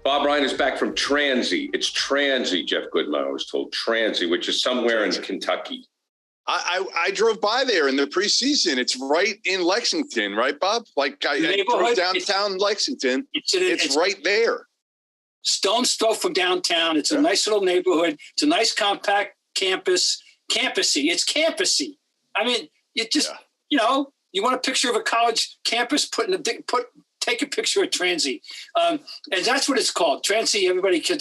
Bob Ryan is back from Transy. It's Transy, Jeff Goodman, I was told. Transy, which is somewhere in Kentucky. I drove by there in the preseason. It's right in Lexington, right, Bob? Like I drove downtown Lexington. It's right there. Stone's throw from downtown. It's a nice little neighborhood. It's a nice compact campus. Campusy. It's campusy. I mean, you just, you know, you want a picture of a college campus, take a picture of Transy. And that's what it's called. Transy, everybody can,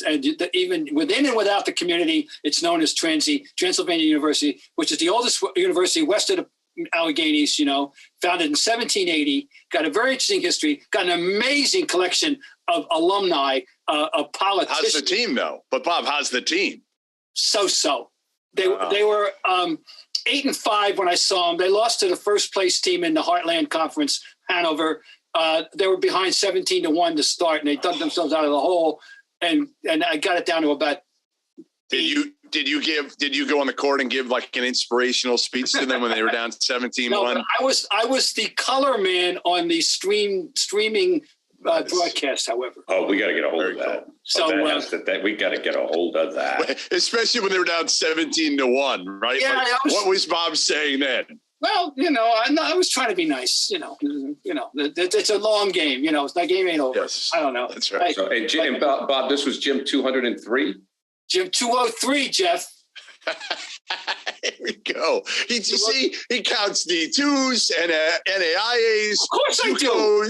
even within and without the community, it's known as Transy, Transylvania University, which is the oldest university west of the Alleghenies, you know, founded in 1780, got a very interesting history, got an amazing collection of alumni, of politicians. How's the team, though? But, Bob, how's the team? So-so. They were 8-5 when I saw them. They lost to the first place team in the Heartland Conference, Hanover. They were behind 17-1 to start, and they dug themselves out of the hole. And I got it down to about. Did you go on the court and give like an inspirational speech to them when they were down 17-1? No, I was the color man on the streaming broadcast. However, we got to get a hold of that. Cool. So we got to get a hold of that, especially when they were down 17-1, right? Yeah. Like, what was Bob saying then? Well, you know, I was trying to be nice. You know, it's a long game. You know, the game ain't over. Yes, I don't know. That's right. And Bob, this was Gym 203. Gym 203, Jeff. Here we go. He counts D2s and NAIAs. Of course I do.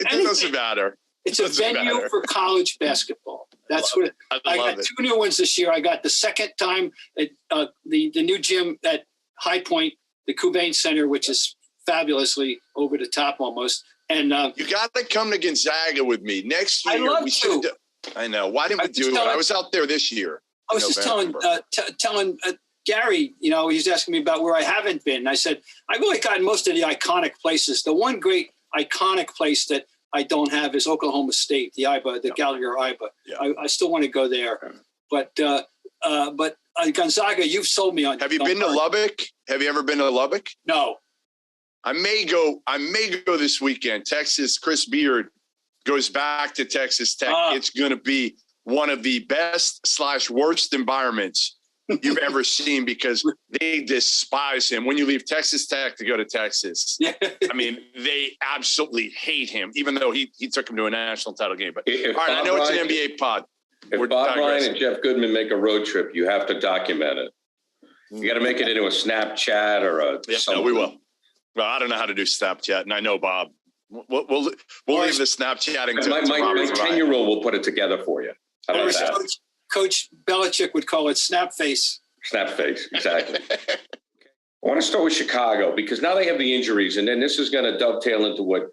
It doesn't matter. It's a venue for college basketball. That's what I got. 2 new ones this year. I got the second time at the new gym at High Point, the Cobain Center, which is fabulously over the top almost. And you got to come to Gonzaga with me next year. I love to. I know. Why didn't we do it? I was out there this year. I was just telling Gary, you know, he's asking me about where I haven't been. And I said, I've really gotten most of the iconic places. The one great iconic place that I don't have is Oklahoma State, the Gallagher IBA. Yeah. I still want to go there. But Gonzaga, you've sold me on. Have you been to Lubbock? Have you ever been to Lubbock? No. I may go this weekend. Texas, Chris Beard goes back to Texas Tech. It's going to be one of the best / worst environments you've ever seen because they despise him. When you leave Texas Tech to go to Texas, I mean, they absolutely hate him, even though he took him to a national title game. But all right, I know it's an NBA pod. If Bob Ryan and Jeff Goodman make a road trip, you have to document it. You got to make it into a Snapchat or a. Yeah, no, we will. Well, I don't know how to do Snapchat, and I know Bob. We'll leave the Snapchatting to my 10-year-old will put it together for you. How about that? Coach Belichick would call it snap face. Snap face, exactly. I want to start with Chicago because now they have the injuries, and then this is going to dovetail into what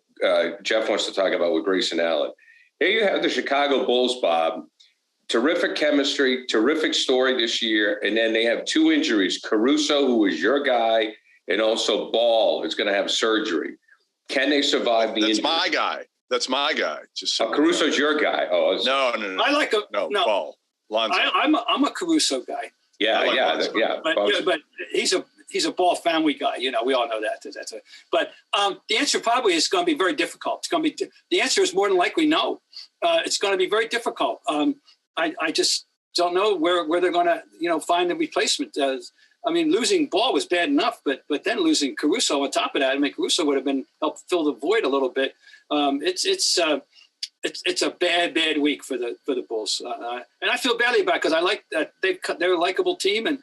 Jeff wants to talk about with Grayson Allen. Here you have the Chicago Bulls, Bob. Terrific chemistry, terrific story this year, and then they have 2 injuries. Caruso, who is your guy, and also Ball is going to have surgery. Can they survive the injury? That's my guy. Just so Caruso's your guy. Oh, no. I like Ball. Lonzo. I'm a Caruso guy. Yeah. But he's a Ball family guy. You know, we all know that. But the answer probably is going to be very difficult. It's going to be. The answer is more than likely no. It's going to be very difficult. I just don't know where they're going to find the replacement. I mean, losing Ball was bad enough, but then losing Caruso on top of that, I mean, Caruso would have helped fill the void a little bit. It's a bad week for the Bulls, and I feel badly about it because I like that they're a likable team and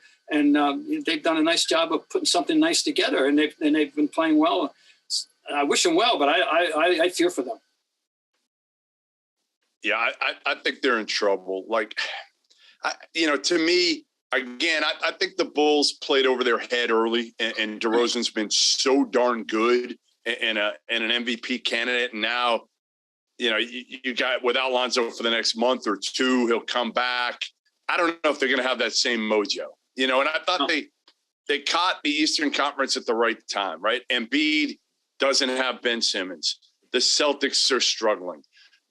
they've done a nice job of putting something nice together, and they've been playing well. I wish them well, but I fear for them. Yeah, I think they're in trouble. Like, to me, again, I think the Bulls played over their head early, and DeRozan's been so darn good and an MVP candidate. And now, you got without Lonzo for the next month or 2, he'll come back. I don't know if they're going to have that same mojo, and I thought they caught the Eastern Conference at the right time, right? Embiid doesn't have Ben Simmons. The Celtics are struggling.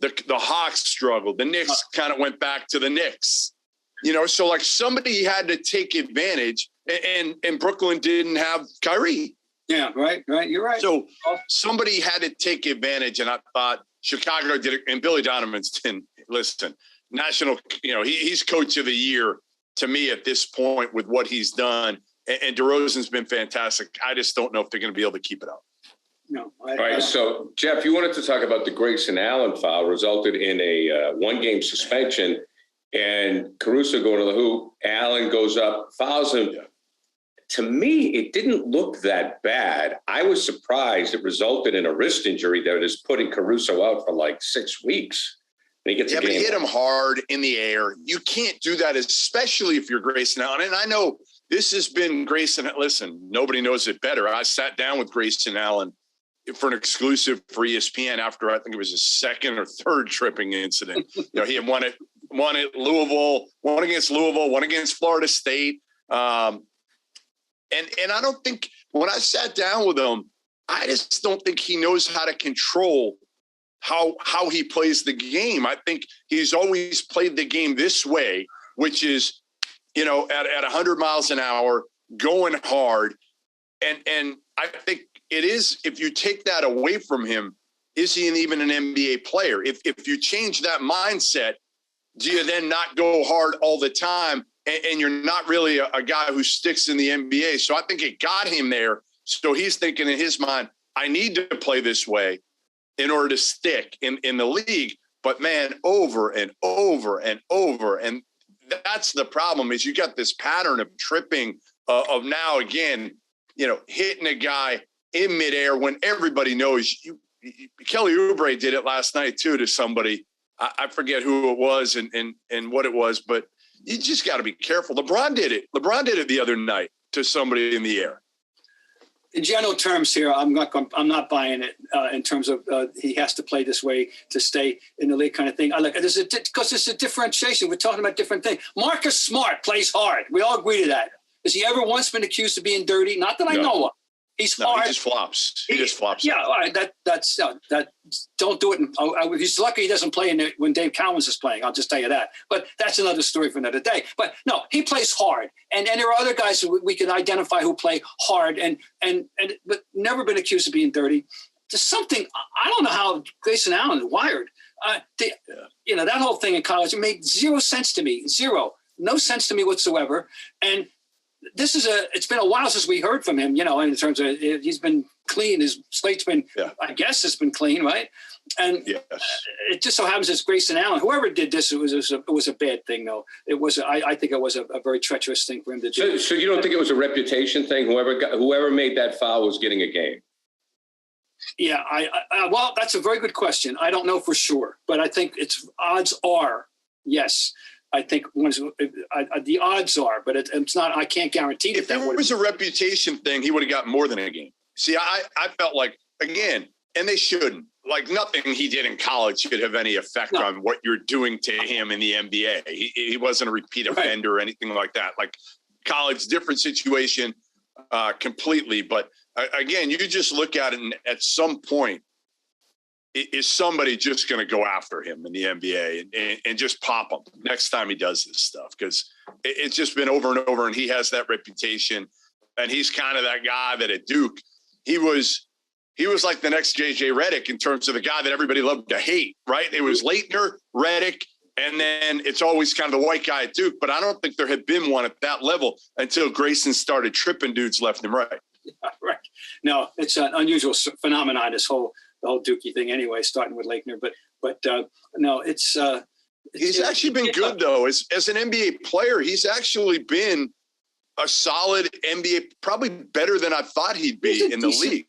The Hawks struggled. The Knicks kind of went back to the Knicks. So like somebody had to take advantage and Brooklyn didn't have Kyrie. Yeah, right. You're right. So somebody had to take advantage, and I thought Chicago did it. And Billy Donovan's didn't listen. National, he's coach of the year to me at this point with what he's done. And DeRozan's been fantastic. I just don't know if they're going to be able to keep it up. No. All right. So, Jeff, you wanted to talk about the Grayson Allen foul resulted in a one-game suspension, and Caruso going to the hoop. Allen goes up, fouls him. Yeah. To me, it didn't look that bad. I was surprised it resulted in a wrist injury that is putting Caruso out for like 6 weeks. And he gets but he hit him hard in the air. You can't do that, especially if you're Grayson Allen. And I know this has been Grayson. Listen, nobody knows it better. I sat down with Grayson Allen for an exclusive for ESPN after I think it was his second or third tripping incident. He had won at Louisville, one against Louisville, one against Florida State. And I don't think when I sat down with him, I just don't think he knows how to control how he plays the game. I think he's always played the game this way, which is, at 100 miles an hour, going hard. And I think it is, if you take that away from him, is he even an NBA player? If you change that mindset, do you then not go hard all the time? And you're not really a guy who sticks in the NBA. So I think it got him there. So he's thinking in his mind, I need to play this way in order to stick in the league. But man, over and over and over. And that's the problem is you got this pattern of tripping of now, again, hitting a guy in midair when everybody knows Kelly Oubre did it last night too, to somebody. I forget who it was and what it was, but you just got to be careful. LeBron did it the other night to somebody in the air. In general terms here, I'm not buying it in terms of he has to play this way to stay in the league kind of thing. Because there's a differentiation. We're talking about different things. Marcus Smart plays hard. We all agree to that. Has he ever once been accused of being dirty? Not that I know of. He's hard. He just flops. He just flops. Yeah, all right. That's don't do it. He's lucky he doesn't play when Dave Cowens is playing. I'll just tell you that. But that's another story for another day. But no, he plays hard, and there are other guys who we can identify who play hard and but never been accused of being dirty. There's something I don't know how Grayson Allen is wired. That whole thing in college, it made zero sense to me. No sense to me whatsoever. And it's been a while since we heard from him, in terms of he's been clean. His slate's been, I guess it's been clean, right? And it just so happens it's Grayson Allen. Whoever did this, it was a bad thing, though. I think it was a very treacherous thing for him to do. So you don't think it was a reputation thing? Whoever made that foul was getting a game? Yeah, well, that's a very good question. I don't know for sure, but I think odds are yes. I think the odds are, but it's not. I can't guarantee that. If there was a reputation thing, he would have got more than a game. See, I felt like, again, and they shouldn't. Like nothing he did in college should have any effect on what you're doing to him in the NBA. He wasn't a repeat offender or anything like that. Like college, different situation completely. But again, you just look at it, and at some point, is somebody just going to go after him in the NBA and just pop him next time he does this stuff? Because it's just been over and over, and he has that reputation. And he's kind of that guy that at Duke, he was like the next JJ Redick in terms of the guy that everybody loved to hate, right? It was Leitner, Redick, and then it's always kind of the white guy at Duke. But I don't think there had been one at that level until Grayson started tripping dudes left and right. Yeah, right. No, it's an unusual phenomenon, the whole Dookie thing anyway, starting with Leitner. But no, it's he's actually been good, though. As an NBA player, he's actually been a solid NBA, probably better than I thought he'd be in the league.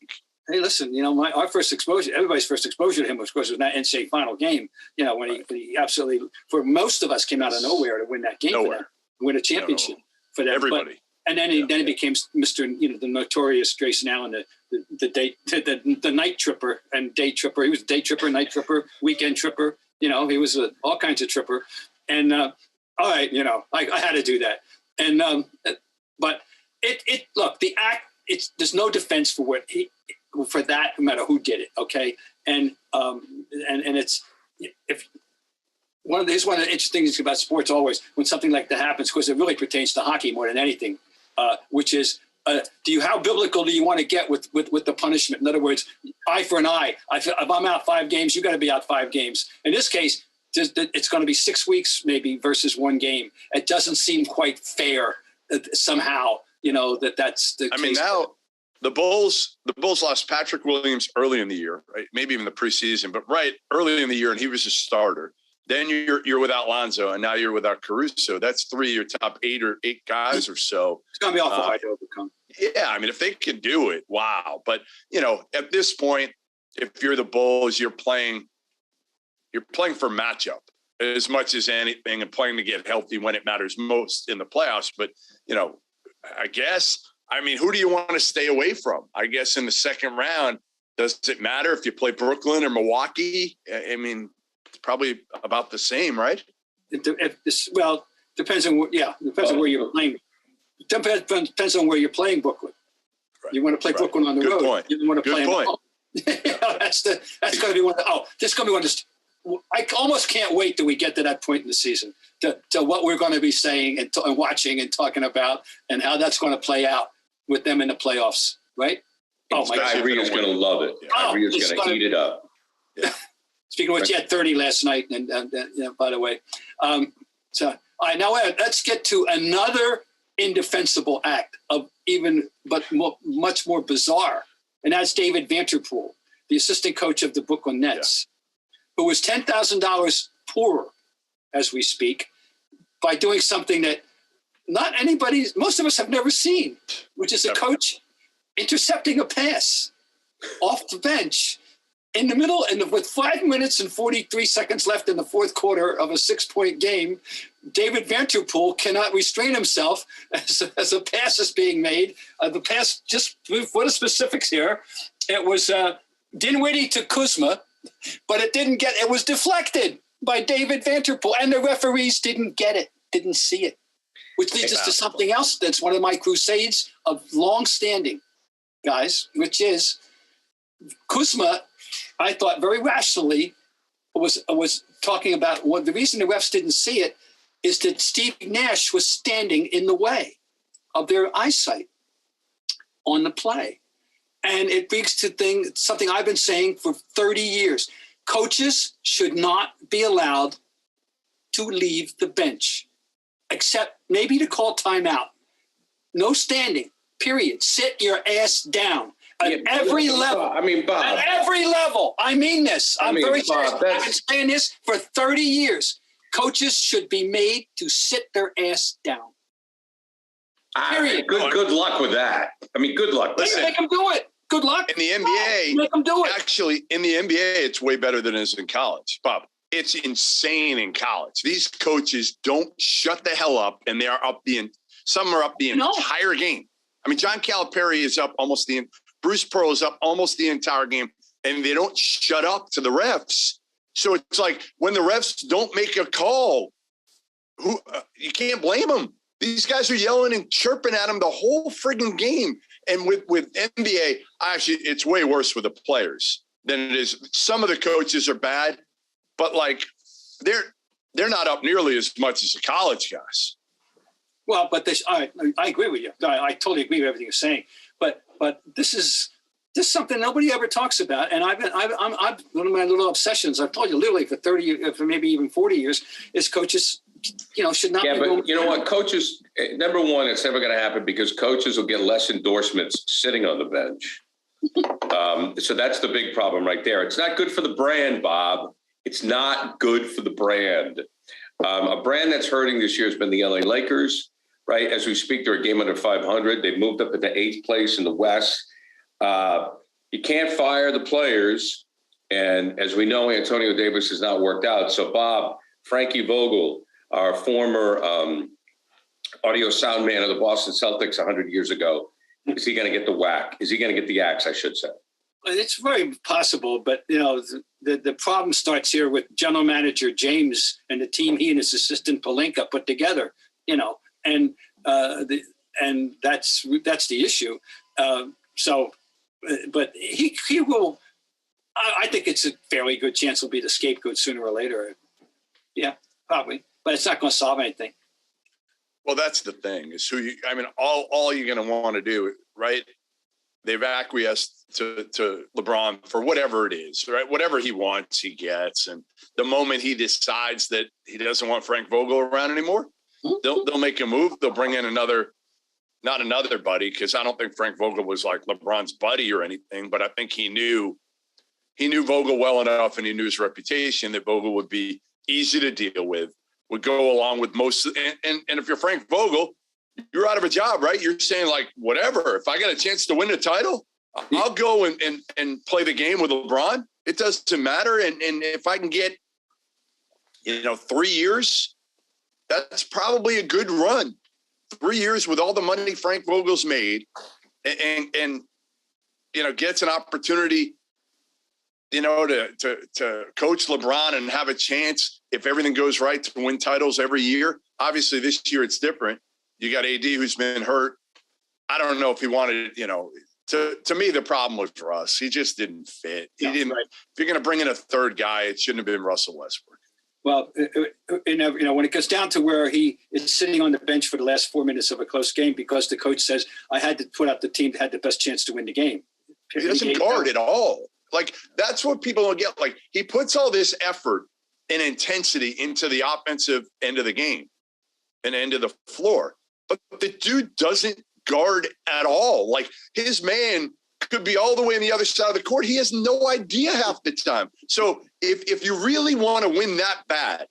Hey, listen, our first exposure, everybody's first exposure to him, of course, was that NCAA final game, when he absolutely, for most of us, came out of nowhere to win that game, for them, win a championship for them. Everybody. And then he became Mr. The notorious Grayson Allen, the night tripper and day tripper. He was day tripper, night tripper, weekend tripper. He was all kinds of tripper. And all right, I had to do that. And but look, the act. There's no defense for that, no matter who did it. Okay, and it's one of the interesting things about sports always when something like that happens, because it really pertains to hockey more than anything. which is, how biblical do you want to get with the punishment? In other words, eye for an eye. If I'm out 5 games, you got to be out 5 games. In this case, it's going to be 6 weeks maybe versus 1 game. It doesn't seem quite fair somehow. That's the. I mean, now the Bulls lost Patrick Williams early in the year, right? Maybe even the preseason, but right early in the year, and he was a starter. Then you're without Lonzo, and now you're without Caruso. That's 3 of your top 8 guys or so. It's going to be awful hard to overcome. Yeah, I mean, if they can do it, wow. But at this point, if you're the Bulls, you're playing for matchup as much as anything, and playing to get healthy when it matters most in the playoffs. But I guess, who do you want to stay away from? I guess in the second round, does it matter if you play Brooklyn or Milwaukee? It's probably about the same, right? Depends on where you're playing. Depends on where you're playing Brooklyn. Right. You want to play Brooklyn on the road. Point. You want to play Good point. That's going to be one. This is going to be one. I almost can't wait till we get to that point in the season to what we're going to be saying and watching and talking about, and how that's going to play out with them in the playoffs, right? Oh my God, Kyrie is going to love it. Kyrie is going to eat it up. Yeah. Speaking of which, he had 30 last night, and by the way, all right, now let's get to another indefensible act much more bizarre, and that's David Vanterpool, the assistant coach of the Brooklyn Nets, who was $10,000 poorer as we speak by doing something that most of us have never seen, which is a coach intercepting a pass off the bench in the middle, and with 5 minutes and 43 seconds left in the fourth quarter of a 6-point game. David Vanterpool cannot restrain himself as a pass is being made. The pass, just for the specifics here, it was Dinwiddie to Kuzma, but it was deflected by David Vanterpool, and the referees didn't get it, didn't see it, which leads us to something else that's one of my crusades of long-standing, guys, which is Kuzma, I thought very rationally, was talking about the reason the refs didn't see it is that Steve Nash was standing in the way of their eyesight on the play. And it brings to something I've been saying for 30 years. Coaches should not be allowed to leave the bench, except maybe to call timeout. No standing, period. Sit your ass down. At every level. Bob. At every level. I mean this. I'm very serious. I've been saying this for 30 years. Coaches should be made to sit their ass down. Period. Good luck with that. Good luck. Listen, make them do it. Good luck. In the NBA, make them do it. Actually, in the NBA, it's way better than it is in college, Bob. It's insane in college. These coaches don't shut the hell up, and they are up some are up the entire game. John Calipari is up almost Bruce Pearl is up almost the entire game, and they don't shut up to the refs. So it's like when the refs don't make a call, you can't blame them. These guys are yelling and chirping at them the whole frigging game. And with NBA, actually, it's way worse with the players than it is. Some of the coaches are bad, but they're not up nearly as much as the college guys. Well, but I agree with you. I totally agree with everything you're saying. But this is something nobody ever talks about. And I'm one of my little obsessions. I've told you literally for 30, for maybe even 40 years, is coaches, should not. Yeah, but you know what? Coaches, number one, it's never going to happen because coaches will get less endorsements sitting on the bench. So that's the big problem right there. It's not good for the brand, Bob. It's not good for the brand. A brand that's hurting this year has been the LA Lakers. Right. As we speak, they're a game under 500. They've moved up into 8th place in the West. You can't fire the players. And as we know, Antonio Davis has not worked out. So, Bob, Frankie Vogel, our former audio sound man of the Boston Celtics 100 years ago, is he going to get the whack? Is he going to get the axe, I should say? It's very possible. But, the problem starts here with general manager James and the team he and his assistant Pelinka put together, and that's the issue. But he will. I think it's a fairly good chance he'll be the scapegoat sooner or later. Yeah, probably. But it's not going to solve anything. Well, that's the thing is all you're going to want to do, right? They've acquiesced to LeBron for whatever it is, right? Whatever he wants, he gets. And the moment he decides that he doesn't want Frank Vogel around anymore, they'll make a move. They'll bring in not another buddy, because I don't think Frank Vogel was like LeBron's buddy or anything, but I think he knew Vogel well enough, and he knew his reputation, that Vogel would be easy to deal with, would go along with most. And if you're Frank Vogel, you're out of a job, right? You're saying, like, whatever. If I got a chance to win the title, I'll go and play the game with LeBron. It doesn't matter. And if I can get, 3 years, that's probably a good run. 3 years with all the money Frank Vogel's made, and gets an opportunity, to coach LeBron and have a chance, if everything goes right, to win titles every year. Obviously, this year it's different. You got AD, who's been hurt. I don't know if he wanted, to me, the problem was Russ. He just didn't fit. He didn't. Right. If you're going to bring in a third guy, it shouldn't have been Russell Westbrook. Well, when it goes down to where he is sitting on the bench for the last 4 minutes of a close game because the coach says, I had to put out the team that had the best chance to win the game. He doesn't guard at all. Like, that's what people don't get. Like, he puts all this effort and intensity into the offensive end of the game and end of the floor. But the dude doesn't guard at all. Like, his man could be all the way on the other side of the court. He has no idea half the time. So if you really want to win that bad,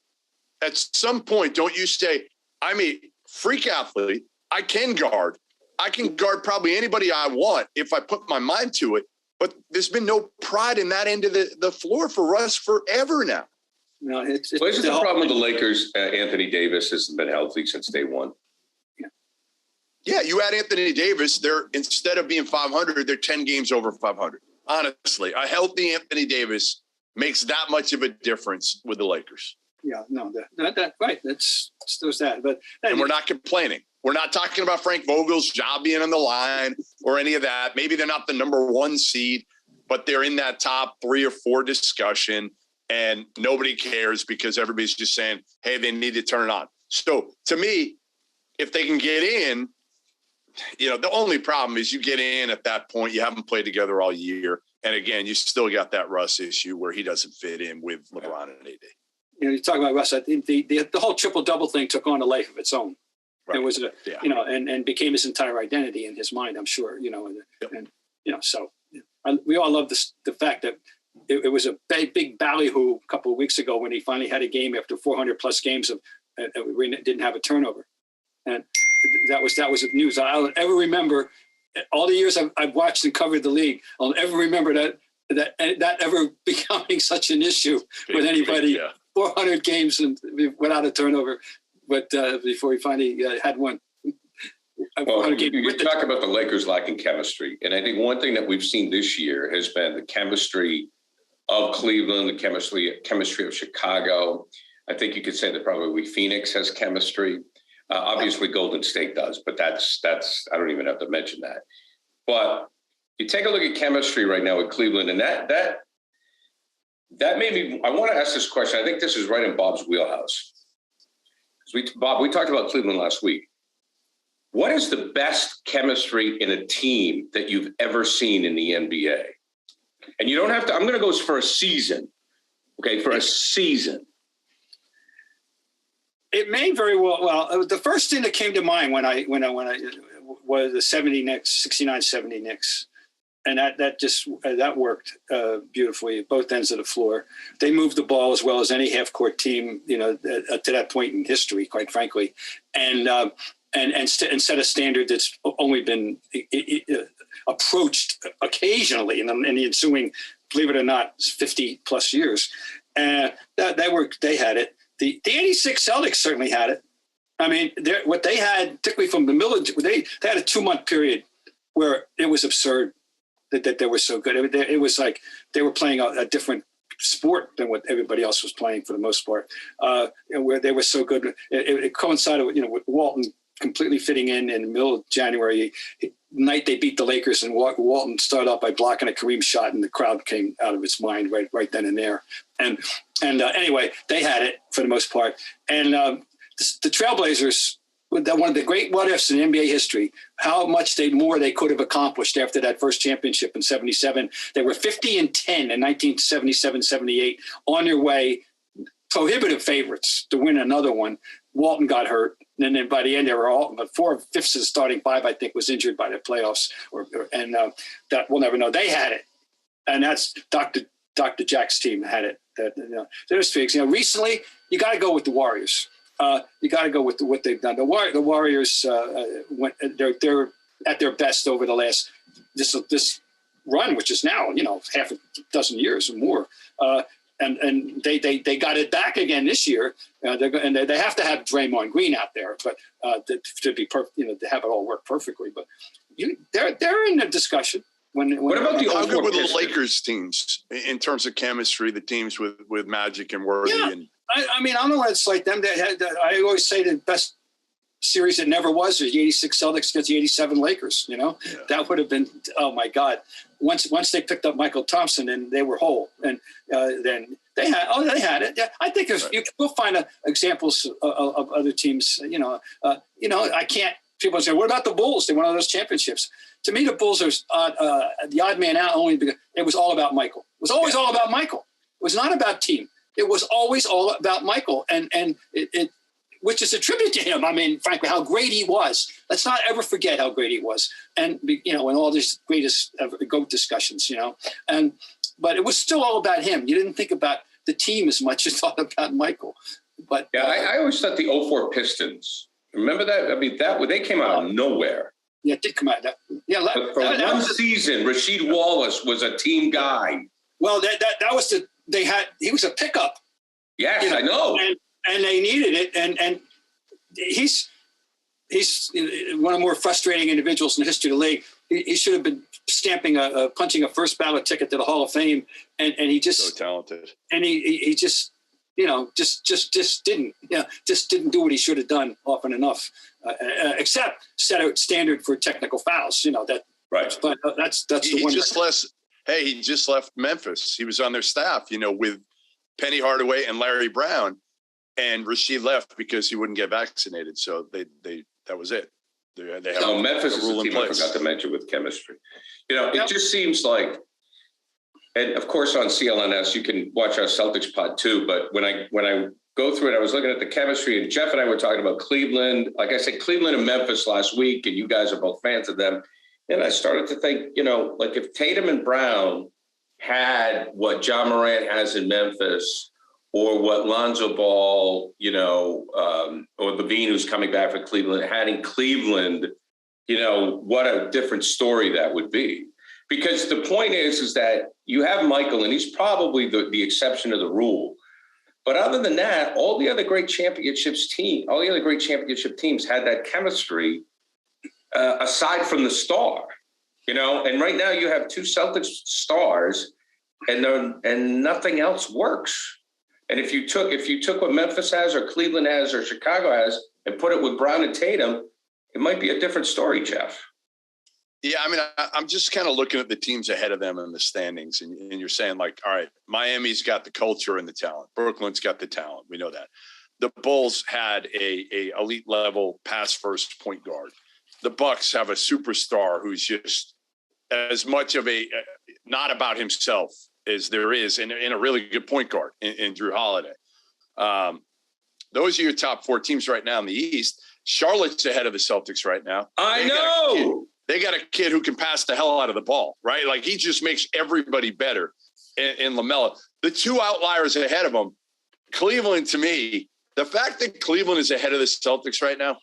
at some point, don't you say, I'm a freak athlete. I can guard. I can guard probably anybody I want if I put my mind to it. But there's been no pride in that end of the floor for us forever now. No, it's the problem with the Lakers. Anthony Davis hasn't been healthy since day one. Yeah, you add Anthony Davis, they're, instead of being 500, they're 10 games over 500. Honestly, a healthy Anthony Davis makes that much of a difference with the Lakers. Yeah, no, that right. There's that. But and we're not complaining. We're not talking about Frank Vogel's job being on the line or any of that. Maybe they're not the number 1 seed, but they're in that top 3 or 4 discussion, and nobody cares because everybody's just saying, hey, they need to turn it on. So to me, if they can get in, the only problem is you get in at that point, you haven't played together all year. And again, you still got that Russ issue where he doesn't fit in with LeBron and AD. You talk about Russ, I think the whole triple-double thing took on a life of its own. Right. It was, and became his entire identity in his mind, I'm sure, so we all love the fact that it was a big ballyhoo a couple of weeks ago when he finally had a game after 400 plus games of didn't have a turnover. And that was news. I'll ever remember all the years I've watched and covered the league. I'll ever remember that ever becoming such an issue with anybody. Yeah. 400 games and without a turnover, but before he finally had one. Well, you talk about the Lakers lacking chemistry, and I think one thing that we've seen this year has been the chemistry of Cleveland, the chemistry of Chicago. I think you could say that probably Phoenix has chemistry. Obviously, Golden State does, but that's I don't even have to mention that. But you take a look at chemistry right now with Cleveland, and that made me. I want to ask this question. I think this is right in Bob's wheelhouse. Bob, we talked about Cleveland last week. What is the best chemistry in a team that you've ever seen in the NBA? And you don't have to. I'm going to go for a season. Okay, for a season. It may very well. Well, the first thing that came to mind when I was the 70 Knicks, 69-70 Knicks, and that worked beautifully at both ends of the floor. They moved the ball as well as any half-court team, to that point in history, quite frankly, and set a standard that's only been approached occasionally in the ensuing, believe it or not, 50 plus years. And that worked. They had it. The 86 Celtics certainly had it. I mean, what they had, particularly from the middle, they had a 2-month period where it was absurd that they were so good. It was like they were playing a different sport than what everybody else was playing for the most part, and where they were so good. It coincided with Walton completely fitting in the middle of January night. They beat the Lakers, and Walton started off by blocking a Kareem shot, and the crowd came out of its mind right then and there. And anyway, they had it for the most part. And the Trailblazers one of the great what ifs in NBA history, how much more they could have accomplished after that first championship in 77. They were 50-10 in 1977-78, on their way, prohibitive favorites to win another one. Walton got hurt. And then by the end, they were all, but 4/5 of the starting five, I think, was injured by the playoffs. And that we'll never know. They had it. And that's Dr. Jack's team had it. There's things. Recently, you got to go with the Warriors. You got to go with what they've done. The Warriors, they're at their best over the last this run, which is now half a dozen years or more. And they got it back again this year. They have to have Draymond Green out there, but to be perfect, to have it all work perfectly. But they're in the discussion. What about how good were the Lakers teams in terms of chemistry? The teams with Magic and Worthy. Yeah. And I mean, I don't know what it's like them. I always say the best series that never was the 86 Celtics against the 87 Lakers. That would have been, oh my God. Once they picked up Michael Thompson, and they were whole, and then they had it. Yeah, I think we'll find examples of other teams. I can't. People say, what about the Bulls? They won all those championships. To me, the Bulls are the odd man out only because it was all about Michael. It was always all about Michael. It was not about team. It was always all about Michael, and it which is a tribute to him. I mean, frankly, how great he was. Let's not ever forget how great he was. And, in all these greatest GOAT discussions, but it was still all about him. You didn't think about the team as much as thought about Michael. But yeah, I always thought the 04 Pistons, remember that? I mean, they came out of nowhere. Yeah, it did come out. But for one season, Rasheed Wallace was a team guy. Well, that was he was a pickup. Yes, I know. And they needed it, and he's one of the more frustrating individuals in the history of the league. He should have been punching a first ballot ticket to the Hall of Fame, and he just so talented. And he just didn't do what he should have done often enough, except set a standard for technical fouls. That right. But that's the one. He just left Memphis. He was on their staff, with Penny Hardaway and Larry Brown. And Rasheed left because he wouldn't get vaccinated. So that was it. They have Memphis is a team I forgot to mention with chemistry. It just seems like, and of course on CLNS, you can watch our Celtics pod too. But when I go through it, I was looking at the chemistry, and Jeff and I were talking about Cleveland. Like I said, Cleveland and Memphis last week, and you guys are both fans of them. And I started to think, like if Tatum and Brown had what Ja Morant has in Memphis, or what Lonzo Ball, or Levine, who's coming back for Cleveland, had in Cleveland, what a different story that would be. Because the point is that you have Michael, and he's probably the exception to the rule. But other than that, all the other great championship teams had that chemistry aside from the star, And right now you have two Celtics stars, and nothing else works. And if you took what Memphis has or Cleveland has or Chicago has and put it with Brown and Tatum, it might be a different story, Jeff. Yeah, I mean, I'm just kind of looking at the teams ahead of them in the standings, and you're saying like, all right, Miami's got the culture and the talent. Brooklyn's got the talent. We know that. The Bulls had a elite level pass first point guard. The Bucks have a superstar who's just as much of a not about himself as there is in a really good point guard in Drew Holiday. Those are your top four teams right now in the East. Charlotte's ahead of the Celtics right now. They got a kid who can pass the hell out of the ball, right? Like he just makes everybody better in LaMelo. The two outliers ahead of them, Cleveland, to me, the fact that Cleveland is ahead of the Celtics right now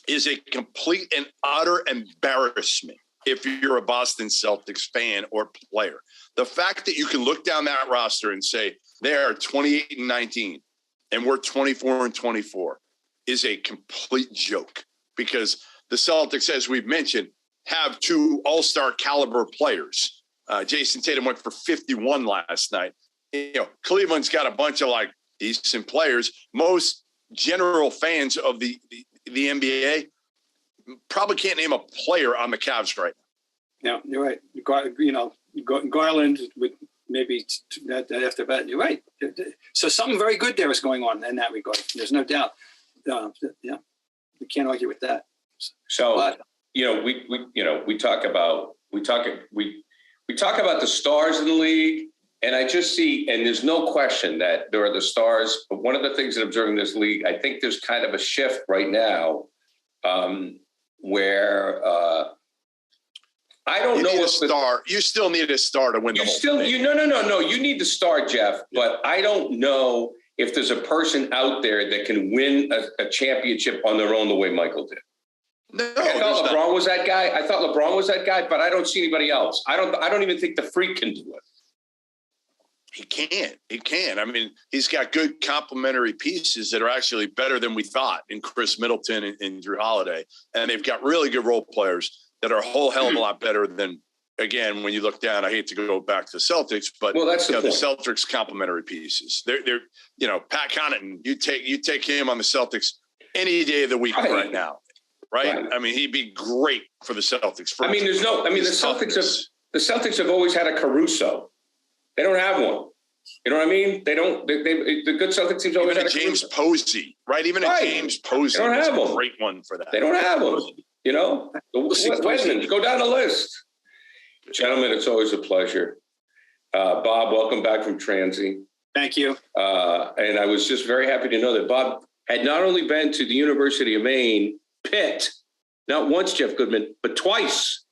is a complete and utter embarrassment if you're a Boston Celtics fan or player. The fact that you can look down that roster and say they are 28-19 and we're 24-24 is a complete joke, because the Celtics, as we've mentioned, have two all-star caliber players. Jayson Tatum went for 51 last night. Cleveland's got a bunch of like decent players. Most general fans of the NBA probably can't name a player on the Cavs right now. Yeah, you're right. Garland with maybe that after that. You're right. So something very good there is going on in that regard. There's no doubt. Yeah. We can't argue with that. So, we talk about the stars in the league, and I just see, and there's no question that there are the stars. But one of the things that I'm observing this league, I think there's kind of a shift right now where I don't know if star. You still need a star to win the whole thing. No. You need the star, Jeff. But I don't know if there's a person out there that can win a championship on their own the way Michael did. No, I thought LeBron was that guy. But I don't see anybody else. I don't even think the Freak can do it. He can't. I mean, he's got good complementary pieces that are actually better than we thought in Chris Middleton and Drew Holiday. And they've got really good role players that are a whole hell of a lot better than, again, when you look down, I hate to go back to the Celtics, but that's the Celtics complementary pieces. They're Pat Connaughton, you take him on the Celtics any day of the week right now. Right? I mean, he'd be great for the Celtics. The Celtics have always had a Caruso. They don't have one. You know what I mean? They don't. The good Celtics teams always had a James Posey, right? Even a James Posey. They don't have a great one for that. They don't have one. You know, Wesman, go down the list. Gentlemen, it's always a pleasure. Bob, welcome back from Transy. Thank you. And I was just very happy to know that Bob had not only been to the University of Maine, Pitt, not once, Jeff Goodman, but twice.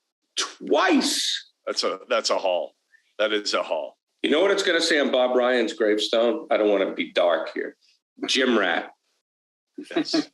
That's a haul. That is a haul. You know what it's going to say on Bob Ryan's gravestone? I don't want to be dark here. Gym rat. Yes.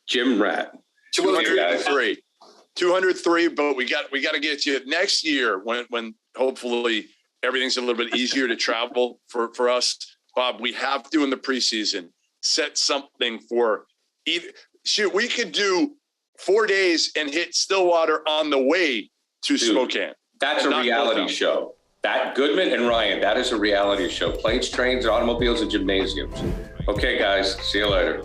Gym rat. 203, but we got to get you next year when hopefully everything's a little bit easier to travel for us. Bob, we have to in the preseason set something for either. Shoot, we could do 4 days and hit Stillwater on the way to Spokane. That's a reality show. That Goodman and Ryan, that is a reality show. Planes, trains, automobiles, and gymnasiums. Okay, guys, see you later.